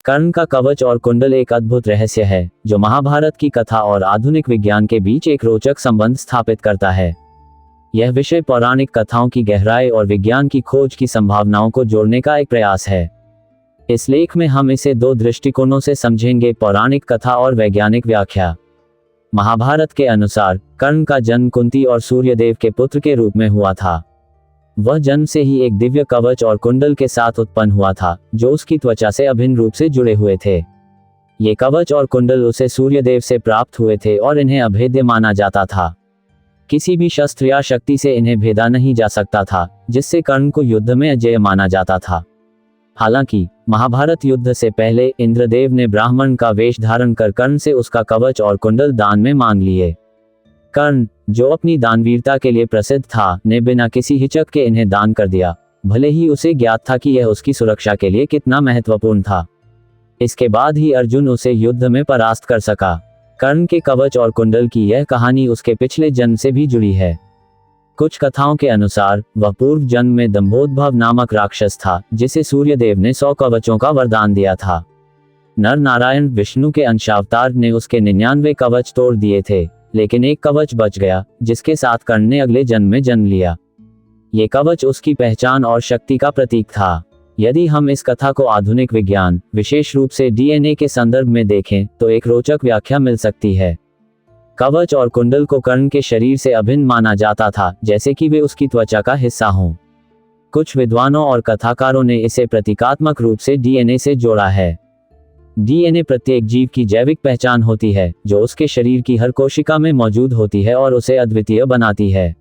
कर्ण का कवच और कुंडल एक अद्भुत रहस्य है जो महाभारत की कथा और आधुनिक विज्ञान के बीच एक रोचक संबंध स्थापित करता है। यह विषय पौराणिक कथाओं की गहराई और विज्ञान की खोज की संभावनाओं को जोड़ने का एक प्रयास है। इस लेख में हम इसे दो दृष्टिकोणों से समझेंगे, पौराणिक कथा और वैज्ञानिक व्याख्या। महाभारत के अनुसार कर्ण का जन्म कुंती और सूर्यदेव के पुत्र के रूप में हुआ था। वह जन्म से ही एक दिव्य कवच और कुंडल के साथ उत्पन्न हुआ था जो उसकी त्वचा से अभिन्न रूप से जुड़े हुए थे। ये कवच और कुंडल उसे सूर्यदेव से प्राप्त हुए थे और इन्हें अभेद्य माना जाता था। किसी भी शस्त्र या शक्ति से इन्हें भेदा नहीं जा सकता था, जिससे कर्ण को युद्ध में अजेय माना जाता था। हालांकि महाभारत युद्ध से पहले इंद्रदेव ने ब्राह्मण का वेश धारण कर कर्ण से उसका कवच और कुंडल दान में मांग लिए। कर्ण, जो अपनी दानवीरता के लिए प्रसिद्ध था, ने बिना किसी हिचक के इन्हें दान कर दिया, भले ही उसे ज्ञात था कि यह उसकी सुरक्षा के लिए कितना महत्वपूर्ण था। इसके बाद ही अर्जुन उसे युद्ध में परास्त कर सका। कर्ण के कवच और कुंडल की यह कहानी उसके पिछले जन्म से भी जुड़ी है। कुछ कथाओं के अनुसार वह पूर्व जन्म में दंभोदभव नामक राक्षस था, जिसे सूर्यदेव ने 100 कवचों का वरदान दिया था। नर नारायण विष्णु के अंशावतार ने उसके 99 कवच तोड़ दिए थे, लेकिन एक कवच बच गया, जिसके साथ कर्ण ने अगले जन्म में जन्म लिया। ये कवच उसकी पहचान और शक्ति का प्रतीक था। यदि हम इस कथा को आधुनिक विज्ञान, विशेष रूप से डीएनए के संदर्भ में देखें, तो एक रोचक व्याख्या मिल सकती है। कवच और कुंडल को कर्ण के शरीर से अभिन्न माना जाता था, जैसे कि वे उसकी त्वचा का हिस्सा हों। कुछ विद्वानों और कथाकारों ने इसे प्रतीकात्मक रूप से डीएनए से जोड़ा है। डीएनए प्रत्येक जीव की जैविक पहचान होती है, जो उसके शरीर की हर कोशिका में मौजूद होती है और उसे अद्वितीय बनाती है।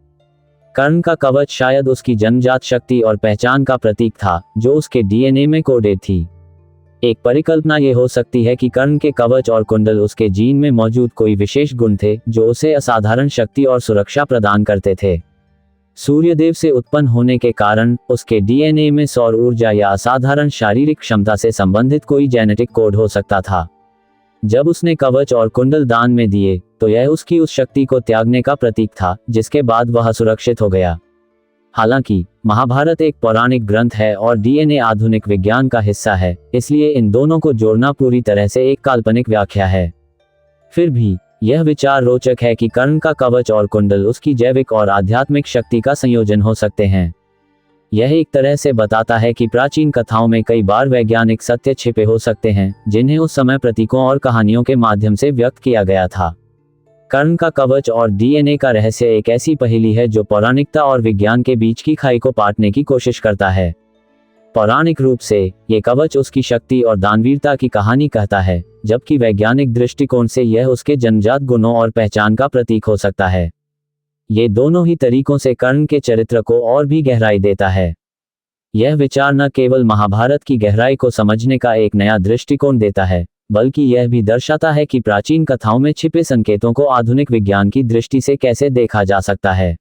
कर्ण का कवच शायद उसकी जन्मजात शक्ति और पहचान का प्रतीक था, जो उसके डीएनए में कोडेड थी। एक परिकल्पना ये हो सकती है कि कर्ण के कवच और कुंडल उसके जीन में मौजूद कोई विशेष गुण थे, जो उसे असाधारण शक्ति और सुरक्षा प्रदान करते थे। सूर्यदेव से उत्पन्न होने के कारण उसके डीएनए में सौर ऊर्जा या असाधारण शारीरिक क्षमता से संबंधित कोई जेनेटिक कोड हो सकता था। जब उसने कवच और कुंडल दान में दिए, तो यह उसकी उस शक्ति को त्यागने का प्रतीक था, जिसके बाद वह सुरक्षित हो गया। हालांकि महाभारत एक पौराणिक ग्रंथ है और डीएनए आधुनिक विज्ञान का हिस्सा है, इसलिए इन दोनों को जोड़ना पूरी तरह से एक काल्पनिक व्याख्या है। फिर भी यह विचार रोचक है कि कर्ण का कवच और कुंडल उसकी जैविक और आध्यात्मिक शक्ति का संयोजन हो सकते हैं। यह एक तरह से बताता है कि प्राचीन कथाओं में कई बार वैज्ञानिक सत्य छिपे हो सकते हैं, जिन्हें उस समय प्रतीकों और कहानियों के माध्यम से व्यक्त किया गया था। कर्ण का कवच और डीएनए का रहस्य एक ऐसी पहेली है जो पौराणिकता और विज्ञान के बीच की खाई को पाटने की कोशिश करता है। पौराणिक रूप से ये कवच उसकी शक्ति और दानवीरता की कहानी कहता है, जबकि वैज्ञानिक दृष्टिकोण से यह उसके जन्मजात गुणों और पहचान का प्रतीक हो सकता है। ये दोनों ही तरीकों से कर्ण के चरित्र को और भी गहराई देता है। यह विचार न केवल महाभारत की गहराई को समझने का एक नया दृष्टिकोण देता है, बल्कि यह भी दर्शाता है कि प्राचीन कथाओं में छिपे संकेतों को आधुनिक विज्ञान की दृष्टि से कैसे देखा जा सकता है।